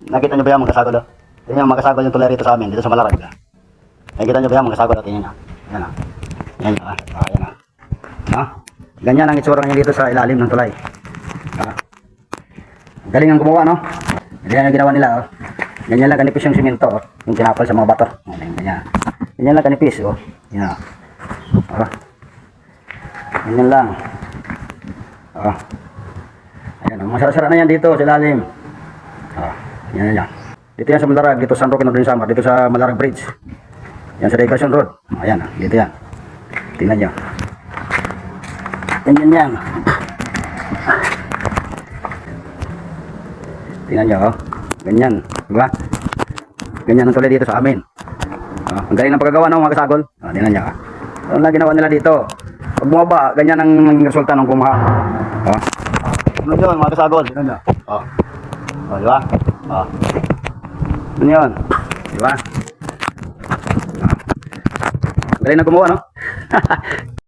Nakita nyo ba yan mga kasagol? Yan yung mga kasagol yung tulay rito sa amin, dito sa Malarag. Nakikita nyo ba yan mga kasagol? Tingnan nyo. Yan ah. Yan ah. Yan ah. Ha? Ganyan ang itsura niya dito sa ilalim ng tulay. Galing ang gumawa, no? Ganyan ang ginawa nila, oh. Ganyan lang kanipis yung simento, oh. Yung tinapal sa mga bato. Ganyan. Ganyan lang kanipis, oh. Yan, oh. Ganyan lang. Oh. Ayan, oh. Masara-sara na yan dito sa ilalim. Oh. Yan. Dito yan sa Malarag, dito sa San Roque ng Samar, dito sa Malarag Bridge. Yan sa Diversion Road. Ayan, oh. Dito yan. Tingnan nyo. Ganyan yan. Tingnan nyo, oh. Ganyan, diba? Ganyan ang tulay dito sa amin. Oh, ang galing ng pagkagawa ng mga kasagol. Oh, tingnan nyo, oh. Ano lang ginawa nila dito? Pag bumaba, ganyan ang resulta ng gumawa. Oh. Ano yun, mga kasagol? Tingnan nyo. Oh. Oh, diba? Oh. Ano yun? Diba? Oh. Galing ng gumawa, no?